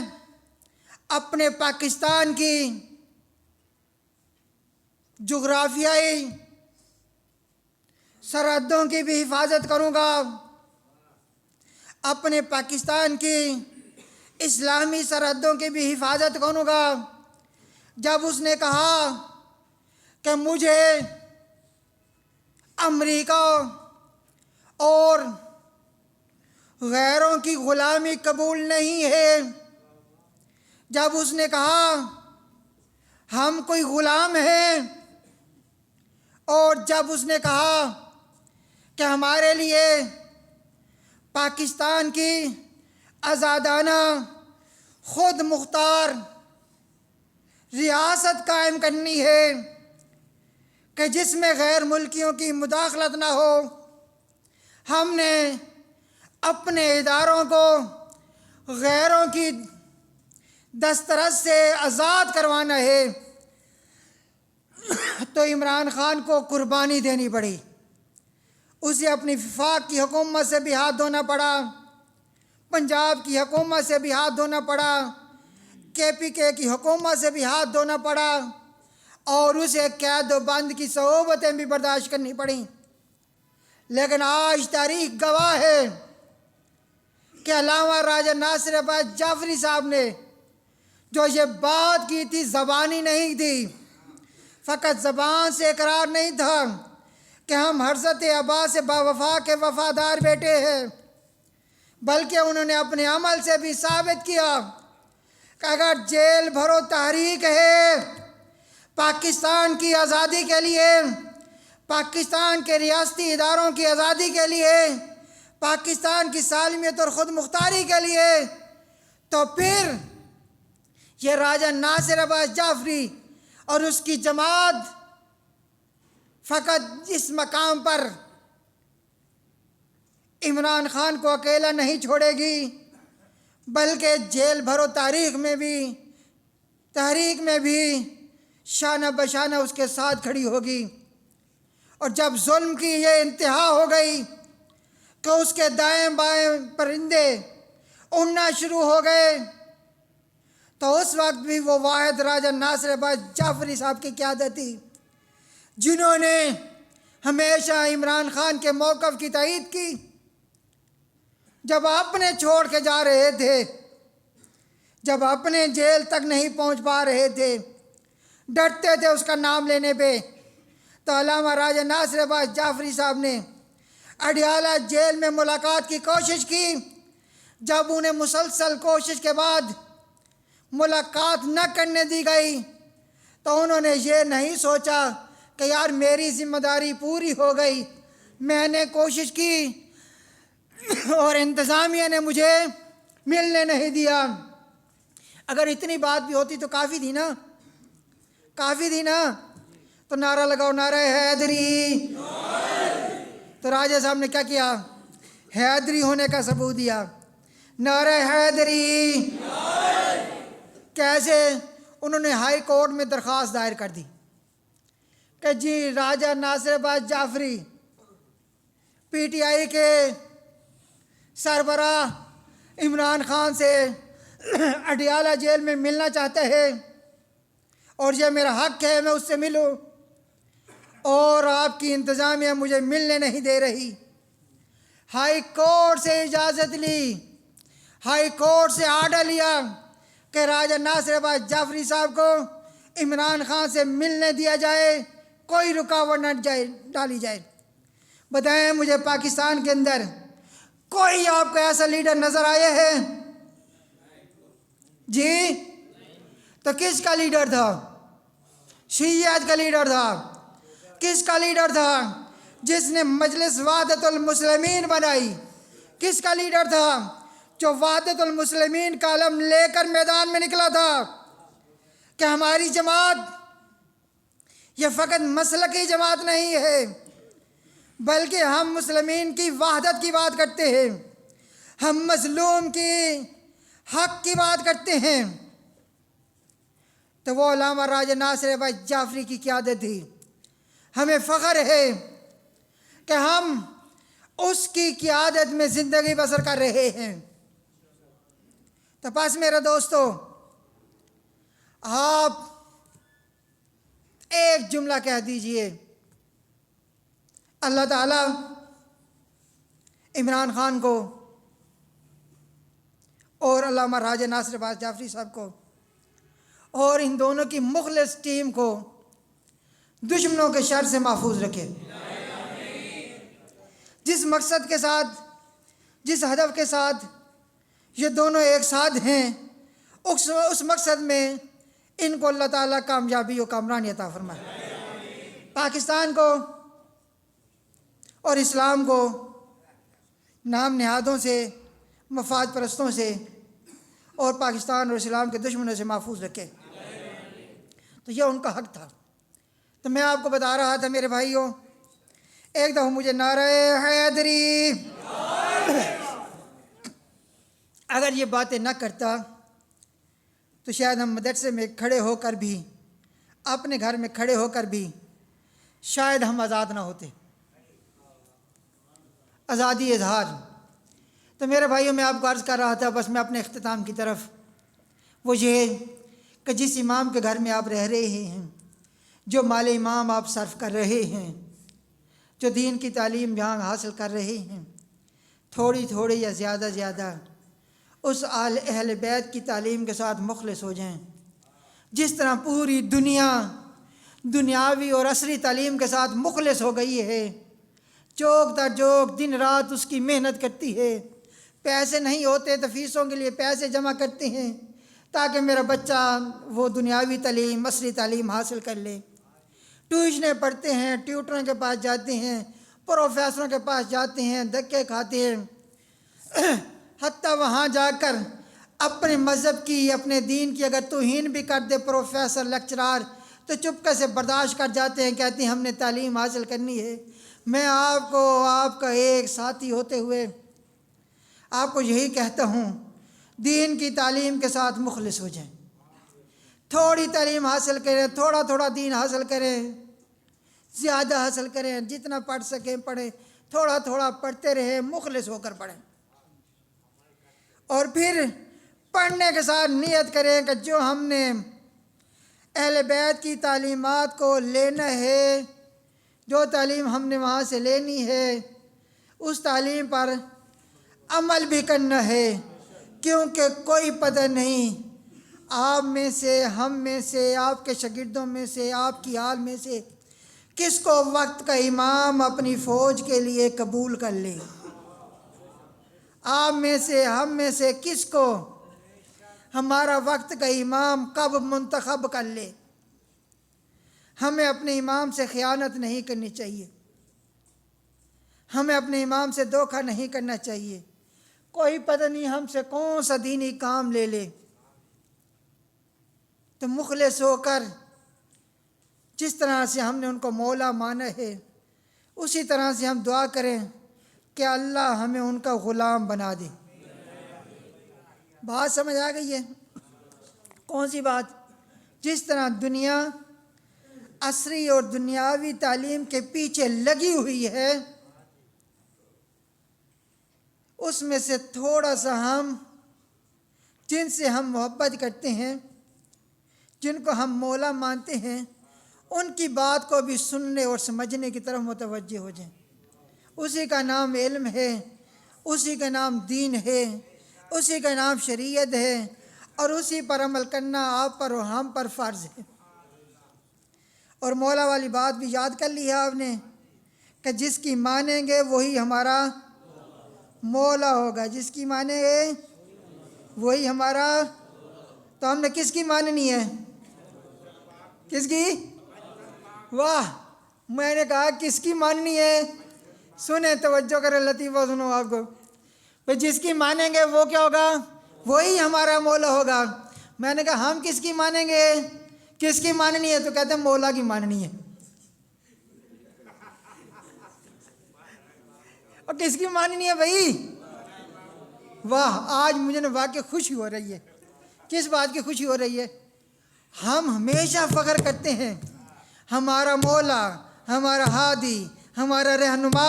اپنے پاکستان کی جغرافیائی سرحدوں کی بھی حفاظت کروں گا، اپنے پاکستان کی اسلامی سرحدوں کی بھی حفاظت کروں گا، جب اس نے کہا کہ مجھے امریکہ اور غیروں کی غلامی قبول نہیں ہے، جب اس نے کہا ہم کوئی غلام ہیں، اور جب اس نے کہا کہ ہمارے لیے پاکستان کی آزادانہ خود مختار ریاست قائم کرنی ہے کہ جس میں غیر ملکیوں کی مداخلت نہ ہو، ہم نے اپنے اداروں کو غیروں کی دسترس سے آزاد کروانا ہے، تو عمران خان کو قربانی دینی پڑی۔ اسے اپنی وفاق کی حکومت سے بھی ہاتھ دھونا پڑا، پنجاب کی حکومت سے بھی ہاتھ دھونا پڑا، KPK کی حکومت سے بھی ہاتھ دھونا پڑا، اور اسے قید و بند کی صعوبتیں بھی برداشت کرنی پڑیں۔ لیکن آج تاریخ گواہ ہے کہ علامہ راجہ ناصر عباس جعفری صاحب نے جو یہ بات کی تھی، زبانی نہیں تھی، فقط زبان سے اقرار نہیں تھا کہ ہم حضرت عباس با وفا کے وفادار بیٹے ہیں، بلکہ انہوں نے اپنے عمل سے بھی ثابت کیا کہ اگر جیل بھرو تحریک ہے پاکستان کی آزادی کے لیے، پاکستان کے ریاستی اداروں کی آزادی کے لیے، پاکستان کی سالمیت اور خود مختاری کے لیے، تو پھر یہ راجہ ناصر عباس جعفری اور اس کی جماعت فقط اس مقام پر عمران خان کو اکیلا نہیں چھوڑے گی، بلکہ جیل بھرو تحریک میں بھی شانہ بشانہ اس کے ساتھ کھڑی ہوگی۔ اور جب ظلم کی یہ انتہا ہو گئی کہ اس کے دائیں بائیں پرندے اڑنا شروع ہو گئے، تو اس وقت بھی وہ واحد راجہ ناصر عباس جعفری صاحب کی قیادت تھی جنہوں نے ہمیشہ عمران خان کے موقف کی تائید کی۔ جب اپنے چھوڑ کے جا رہے تھے، جب اپنے جیل تک نہیں پہنچ پا رہے تھے، ڈرتے تھے اس کا نام لینے پہ، تو علامہ راجہ ناصر عباس جعفری صاحب نے اڈیالہ جیل میں ملاقات کی کوشش کی۔ جب انہیں مسلسل کوشش کے بعد ملاقات نہ کرنے دی گئی، تو انہوں نے یہ نہیں سوچا کہ یار میری ذمہ داری پوری ہو گئی، میں نے کوشش کی اور انتظامیہ نے مجھے ملنے نہیں دیا۔ اگر اتنی بات بھی ہوتی تو کافی تھی نا، تو نعرہ لگاؤ، نعرہ حیدری۔ تو راجہ صاحب نے کیا کیا؟ حیدری ہونے کا ثبوت دیا، نعرہ حیدری۔ کیسے؟ انہوں نے ہائی کورٹ میں درخواست دائر کر دی کہ جی راجہ ناصر عباس جعفری PTI کے سربراہ عمران خان سے اڈیالہ جیل میں ملنا چاہتے ہیں، اور یہ میرا حق ہے میں اس سے ملوں، اور آپ کی انتظامیہ مجھے ملنے نہیں دے رہی۔ ہائی کورٹ سے اجازت لی، ہائی کورٹ سے آرڈر لیا کہ راجہ ناصر عباس جعفری صاحب کو عمران خان سے ملنے دیا جائے، کوئی رکاوٹ نہ ڈالی جائے۔ بتائیں مجھے پاکستان کے اندر کوئی آپ کو ایسا لیڈر نظر آیا ہے؟ جی تو کس کا لیڈر تھا؟ شیعیت کا لیڈر تھا۔ کس کا لیڈر تھا؟ جس نے مجلس وحدت المسلمین بنائی۔ کس کا لیڈر تھا؟ جو وحدت المسلمین کا علم لے کر میدان میں نکلا تھا کہ ہماری جماعت یہ فقط مسلکی جماعت نہیں ہے، بلکہ ہم مسلمین کی وحدت کی بات کرتے ہیں، ہم مظلوم کی حق کی بات کرتے ہیں۔ تو وہ علامہ راجہ ناصر بھائی جعفری کی قیادت تھی۔ ہمیں فخر ہے کہ ہم اس کی قیادت میں زندگی بسر کر رہے ہیں۔ تو بس میرے دوستو، آپ ایک جملہ کہہ دیجئے، اللہ تعالیٰ عمران خان کو اور علامہ راجہ ناصر عباس جعفری صاحب کو اور ان دونوں کی مخلص ٹیم کو دشمنوں کے شر سے محفوظ رکھے۔ جس مقصد کے ساتھ، جس ہدف کے ساتھ یہ دونوں ایک ساتھ ہیں، اس مقصد میں ان کو اللہ تعالیٰ کامیابی و کامرانی عطا فرمائے۔ پاکستان کو اور اسلام کو نام نہادوں سے، مفاد پرستوں سے اور پاکستان اور اسلام کے دشمنوں سے محفوظ رکھے۔ تو یہ ان کا حق تھا۔ تو میں آپ کو بتا رہا تھا میرے بھائیوں، ایک دفعہ مجھے نعرہ حیدری، اگر یہ باتیں نہ کرتا تو شاید ہم مدرسے میں کھڑے ہو کر بھی، اپنے گھر میں کھڑے ہو کر بھی شاید ہم آزاد نہ ہوتے۔ آزادی اظہار۔ تو میرے بھائیوں، میں آپ کو عرض کر رہا تھا، بس میں اپنے اختتام کی طرف، وہ یہ کہ جس امام کے گھر میں آپ رہ رہے ہیں، جو مال امام آپ صرف کر رہے ہیں، جو دین کی تعلیم یہاں حاصل کر رہے ہیں، تھوڑی تھوڑی یا زیادہ زیادہ اس اہل بیت کی تعلیم کے ساتھ مخلص ہو جائیں۔ جس طرح پوری دنیا دنیاوی اور عصری تعلیم کے ساتھ مخلص ہو گئی ہے، چوک در چوک دن رات اس کی محنت کرتی ہے، پیسے نہیں ہوتے تو فیسوں کے لیے پیسے جمع کرتے ہیں تاکہ میرا بچہ وہ دنیاوی تعلیم، عصری تعلیم حاصل کر لے۔ ٹیوشنیں پڑھتے ہیں، ٹیوٹروں کے پاس جاتے ہیں، پروفیسروں کے پاس جاتے ہیں، دھکے کھاتے ہیں، حتیٰ وہاں جا کر اپنے مذہب کی، اپنے دین کی اگر توہین بھی کر دے پروفیسر، لیکچرار، تو چپکے سے برداشت کر جاتے ہیں، کہتے ہیں ہم نے تعلیم حاصل کرنی ہے۔ میں آپ کو، آپ کا ایک ساتھی ہوتے ہوئے آپ کو یہی کہتا ہوں، دین کی تعلیم کے ساتھ مخلص ہو جائیں، تھوڑی تعلیم حاصل کریں، تھوڑا تھوڑا دین حاصل کریں، زیادہ حاصل کریں، جتنا پڑھ سکیں پڑھیں، تھوڑا تھوڑا پڑھتے رہیں، مخلص ہو کر پڑھیں، اور پھر پڑھنے کے ساتھ نیت کریں کہ جو ہم نے اہل بیت کی تعلیمات کو لینا ہے، جو تعلیم ہم نے وہاں سے لینی ہے، اس تعلیم پر عمل بھی کرنا ہے، کیونکہ کوئی پتہ نہیں آپ میں سے، ہم میں سے، آپ کے شاگردوں میں سے، آپ کی آل میں سے کس کو وقت کا امام اپنی فوج کے لیے قبول کر لے۔ آپ میں سے، ہم میں سے کس کو ہمارا وقت کا امام کب منتخب کر لے۔ ہمیں اپنے امام سے خیانت نہیں کرنی چاہیے، ہمیں اپنے امام سے دھوکہ نہیں کرنا چاہیے۔ کوئی پتہ نہیں ہم سے کون سا دینی کام لے لے، تو مخلص ہو کر جس طرح سے ہم نے ان کو مولا مانا ہے، اسی طرح سے ہم دعا کریں کہ اللہ ہمیں ان کا غلام بنا دے۔ بات سمجھ آ گئی ہے؟ کون سی بات؟ جس طرح دنیا عصری اور دنیاوی تعلیم کے پیچھے لگی ہوئی ہے، اس میں سے تھوڑا سا ہم جن سے ہم محبت کرتے ہیں، جن کو ہم مولا مانتے ہیں، ان کی بات کو بھی سننے اور سمجھنے کی طرف متوجہ ہو جائیں۔ اسی کا نام علم ہے، اسی کا نام دین ہے، اسی کا نام شریعت ہے، اور اسی پر عمل کرنا آپ پر اور ہم پر فرض ہے۔ اور مولا والی بات بھی یاد کر لی ہے آپ نے کہ جس کی مانیں گے وہی ہمارا مولا ہوگا، جس کی مانیں گے وہی ہمارا. تو ہم نے کس کی ماننی ہے؟ کس کی؟ واہ، میں نے کہا کس کی ماننی ہے؟ سنیں، توجہ کریں، لطیفہ سنو آپ کو. بھئی جس کی مانیں گے وہ کیا ہوگا؟ وہی ہمارا مولا ہوگا. میں نے کہا ہم کس کی مانیں گے؟ کس کی ماننی ہے؟ تو کہتے ہیں مولا کی ماننی ہے. اور کس کی ماننی ہے بھائی؟ واہ، آج مجھے نا واقعی خوشی ہو رہی ہے. کس بات کی خوشی ہو رہی ہے؟ ہم ہمیشہ فخر کرتے ہیں ہمارا مولا، ہمارا ہادی، ہمارا رہنما،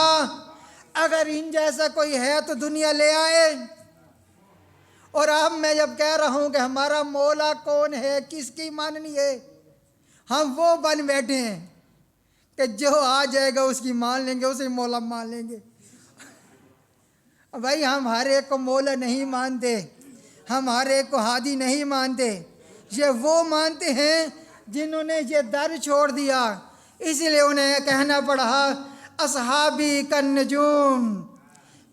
اگر ان جیسا کوئی ہے تو دنیا لے آئے. اور اب میں جب کہہ رہا ہوں کہ ہمارا مولا کون ہے، کس کی ماننی ہے، ہم وہ بن بیٹھے ہیں کہ جو آ جائے گا اس کی مان لیں گے، اسے مولا مان لیں گے. بھائی ہم ہر ایک کو مولا نہیں مانتے، ہم ہر ایک کو ہادی نہیں مانتے. یہ وہ مانتے ہیں جنہوں نے یہ در چھوڑ دیا. اسی لیے انہیں کہنا پڑا اصحابی کالنجوم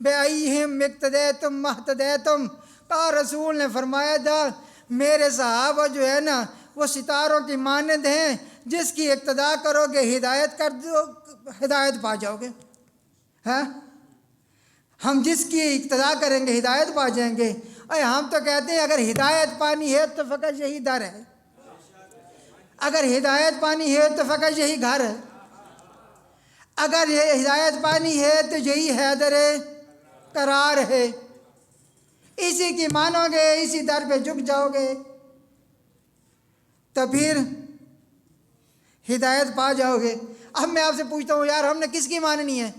بأیہم اقتدیتم مہتدیتم. کہا رسول نے فرمایا تھا میرے صحابہ جو ہے نا وہ ستاروں کی مانند ہیں، جس کی اقتدا کرو گے ہدایت کر دو، ہدایت پا جاؤ گے. ہاں، ہم جس کی اقتدا کریں گے ہدایت پا جائیں گے. اور ہم تو کہتے ہیں اگر ہدایت پانی ہے تو فقط یہی در ہے، اگر ہدایت پانی ہے تو فقط یہی گھر ہے، اگر یہ ہدایت پانی ہے تو یہی حیدر قرار ہے. اسی کی مانو گے، اسی در پہ جھک جاؤ گے تو پھر ہدایت پا جاؤ گے. اب میں آپ سے پوچھتا ہوں یار، ہم نے کس کی ماننی ہے؟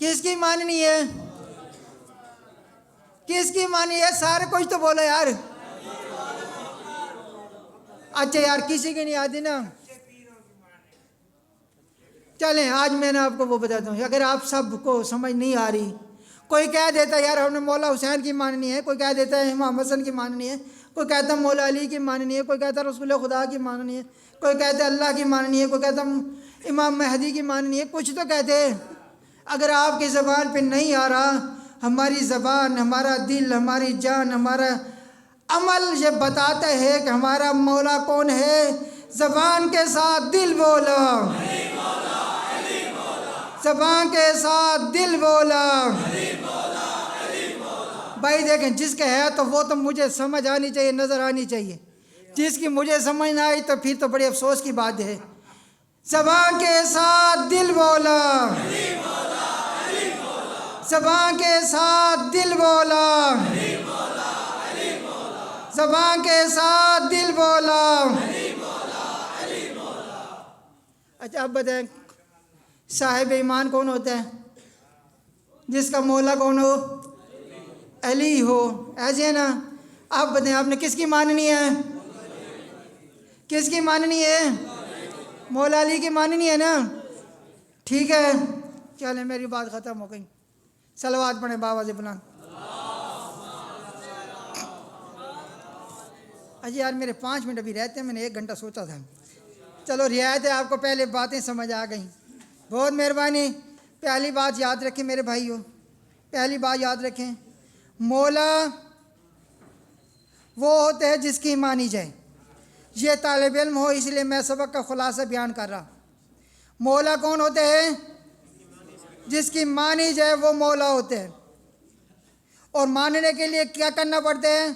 کس کی ماننی ہے؟ کس کی ماننی ہے؟ سارے کچھ تو بولو یار. اچھا یار کسی کی نہیں آتی نا. چلیں آج میں نے آپ کو وہ بتاتا ہوں، اگر آپ سب کو سمجھ نہیں آ رہی. کوئی کہہ دیتا ہے یار ہم نے مولا حسین کی ماننی ہے، کوئی کہہ دیتا ہے امام حسن کی ماننی ہے، کوئی کہتا ہے مولا علی کی ماننی ہے، کوئی کہتا ہے رسول خدا کی ماننی ہے، کوئی کہتا ہے اللہ کی ماننی ہے، کوئی کہتا ہے امام مہدی کی ماننی ہے. کچھ تو کہتے ہیں. اگر آپ کی زبان پہ نہیں آ رہا، ہماری زبان، ہمارا دل، ہماری جان، ہمارا عمل یہ بتاتا ہے کہ ہمارا مولا کون ہے. زبان کے ساتھ دل بولا، زبان کے ساتھ دل بولا. بھائی دیکھیں جس کا ہے تو وہ تو مجھے سمجھ آنی چاہیے، نظر آنی چاہیے. جس کی مجھے سمجھ نہ آئی تو پھر تو بڑی افسوس کی بات ہے. زبان کے ساتھ دل بولا، زبان کے ساتھ دل بولا، زبان کے ساتھ دل بولا. اچھا اب بتائیں صاحب ایمان کون ہوتا ہے؟ جس کا مولا کون ہو؟ علی ہو. ایسے ہے نا. آپ بتائیں آپ نے کس کی ماننی ہے؟ کس کی ماننی ہے؟ مولا علی کی ماننی ہے نا. ٹھیک ہے چلیں میری بات ختم ہو گئی. صلوات پڑھیں بابا سے بلند. اجی یار میرے 5 منٹ ابھی رہتے ہیں، میں نے 1 گھنٹہ سوچا تھا. چلو رعایت ہے، آپ کو پہلے باتیں سمجھ آ گئیں، بہت مہربانی. پہلی بات یاد رکھیں میرے بھائیوں، پہلی بات یاد رکھیں، مولا وہ ہوتا ہے جس کی مانی جائے. یہ طالب علم ہو اس لیے میں سبق کا خلاصہ بیان کر رہا. مولا کون ہوتے ہیں؟ جس کی مانی جائے وہ مولا ہوتے ہیں. اور ماننے کے لیے کیا کرنا پڑتا ہے؟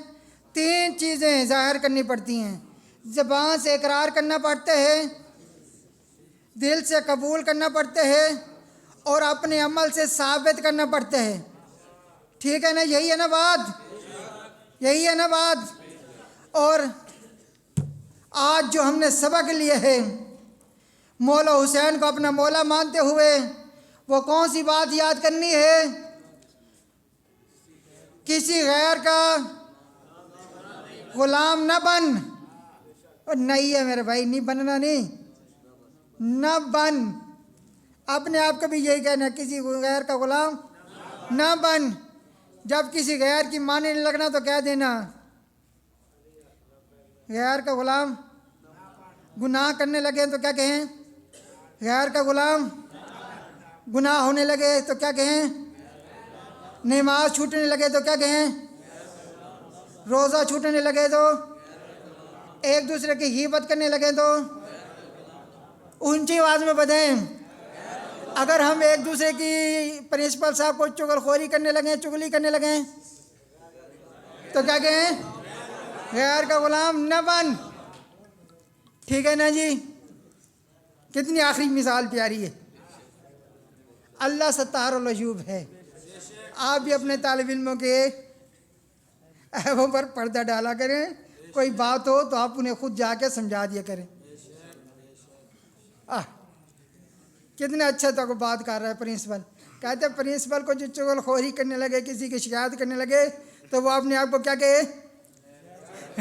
3 چیزیں ظاہر کرنی پڑتی ہیں. زبان سے اقرار کرنا پڑتا ہے، دل سے قبول کرنا پڑتا ہے، اور اپنے عمل سے ثابت کرنا پڑتا ہے. ٹھیک ہے نا؟ یہی ہے نا بات؟ یہی ہے نا بات؟ اور آج جو ہم نے سبق لیے ہے مولا حسین کو اپنا مولا مانتے ہوئے، وہ کون سی بات یاد کرنی ہے؟ کسی غیر کا غلام نہ بن. اور نہیں ہے میرے بھائی، نہیں بننا، نہیں نہ بن. اپنے آپ کو بھی یہی کہنا ہے، کسی غیر کا غلام نہ بن. جب کسی غیر کی ماننے لگنا تو کہہ دینا غیر کا غلام. گناہ کرنے لگے تو کیا کہیں؟ غیر کا غلام گناہ ہونے لگے تو کیا کہیں؟ نماز چھوٹنے لگے تو کیا کہیں؟ روزہ چھوٹنے لگے تو؟ ایک دوسرے کی غیبت کرنے لگے تو اونچی آواز میں بتائیں۔ اگر ہم ایک دوسرے کی پرنسپل صاحب کو چغل خوری کرنے لگیں، چغلی کرنے لگیں تو کیا کہیں؟ غیر کا غلام نہ بن۔ ٹھیک ہے نا جی؟ کتنی آخری مثال پیاری ہے۔ اللہ ستار العیوب ہے۔ آپ بھی اپنے طالب علموں کے عیبوں پر پردہ ڈالا کریں، کوئی بات ہو تو آپ انہیں خود جا کے سمجھا دیا کریں۔ کتنے اچھے تک بات کر رہا ہے پرنسپل۔ کہتے ہیں پرنسپل کو جو چغل خوری کرنے لگے، کسی کی شکایت کرنے لگے تو وہ اپنے آپ کو کیا کہے؟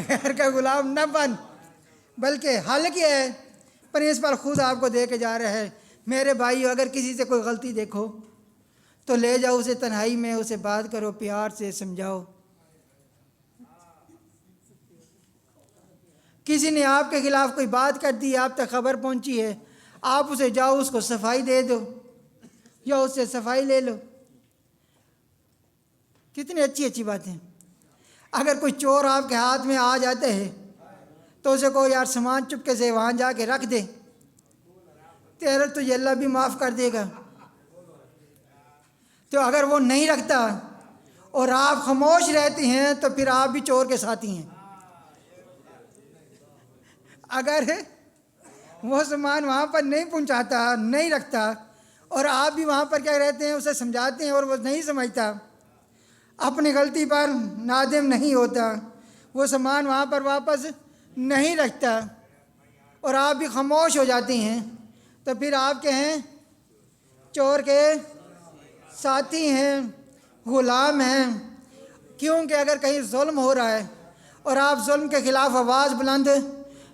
غیر کا غلام نہ بن۔ بلکہ حل کیا ہے؟ پرنسپل خود آپ کو دے کے جا رہا ہے، میرے بھائی اگر کسی سے کوئی غلطی دیکھو تو لے جاؤ اسے تنہائی میں، اسے بات کرو، پیار سے سمجھاؤ۔ کسی نے آپ کے خلاف کوئی بات کر دی، آپ تک خبر پہنچی ہے، آپ اسے جاؤ، اس کو صفائی دے دو یا اس سے صفائی لے لو۔ کتنی اچھی اچھی باتیں۔ اگر کوئی چور آپ کے ہاتھ میں آ جاتے ہیں تو اسے کہو یار سامان چپکے سے وہاں جا کے رکھ دے، تیرا تو یہ اللہ بھی معاف کر دے گا۔ تو اگر وہ نہیں رکھتا اور آپ خاموش رہتے ہیں تو پھر آپ بھی چور کے ساتھی ہیں۔ اگر وہ سامان وہاں پر نہیں پہنچاتا، نہیں رکھتا اور آپ بھی وہاں پر کیا رہتے ہیں، اسے سمجھاتے ہیں اور وہ نہیں سمجھتا، اپنی غلطی پر نادم نہیں ہوتا، وہ سامان وہاں پر واپس نہیں رکھتا اور آپ بھی خاموش ہو جاتے ہیں، تو پھر آپ کے ہیں چور کے ساتھی ہیں، غلام ہیں۔ کیونکہ اگر کہیں ظلم ہو رہا ہے اور آپ ظلم کے خلاف آواز بلند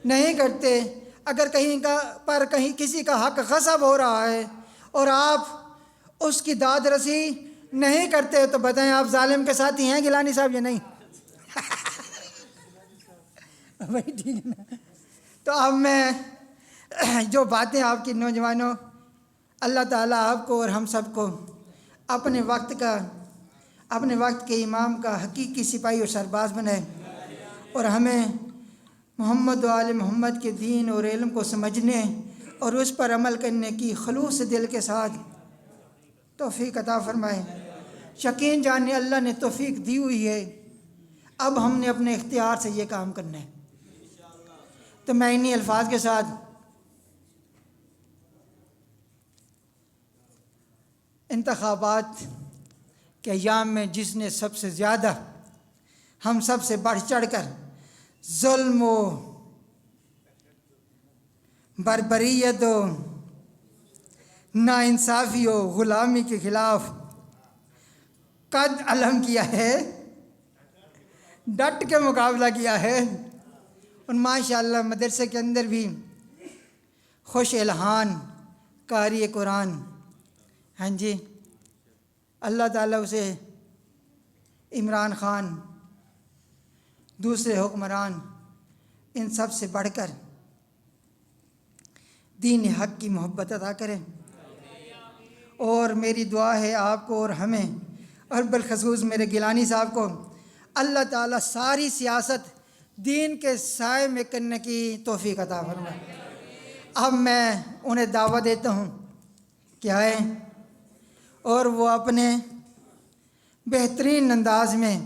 نہیں کرتے، اگر کہیں کسی کا حق غصب ہو رہا ہے اور آپ اس کی داد رسی نہیں کرتے تو بتائیں آپ ظالم کے ساتھی ہیں گیلانی صاحب یا نہیں؟ بھائی ٹھیک ہے نا؟ تو اب میں جو باتیں آپ کی نوجوانوں، اللہ تعالیٰ آپ کو اور ہم سب کو اپنے وقت کے امام کا حقیقی سپاہی اور سربراز بنائے اور ہمیں محمد و آل محمد کے دین اور علم کو سمجھنے اور اس پر عمل کرنے کی خلوص دل کے ساتھ توفیق عطا فرمائے۔ یقین جانے اللہ نے توفیق دی ہوئی ہے، اب ہم نے اپنے اختیار سے یہ کام کرنا ہے۔ تو میں انہی الفاظ کے ساتھ انتخابات کے ایام میں جس نے سب سے زیادہ ہم سب سے بڑھ چڑھ کر ظلم و بربریت و ناانصافی و غلامی کے خلاف قد علم کیا ہے، ڈٹ کے مقابلہ کیا ہے، اور ماشاءاللہ مدرسے کے اندر بھی خوش الہان قاری قرآن، ہاں جی، اللہ تعالیٰ اسے عمران خان، دوسرے حکمران، ان سب سے بڑھ کر دین حق کی محبت عطا کرے۔ اور میری دعا ہے آپ کو اور ہمیں اور بالخصوص میرے گیلانی صاحب کو، اللہ تعالیٰ ساری سیاست دین کے سائے میں کرنے کی توفیق عطا فرمائے۔ اب میں انہیں دعوت دیتا ہوں کہ آئیں اور وہ اپنے بہترین انداز میں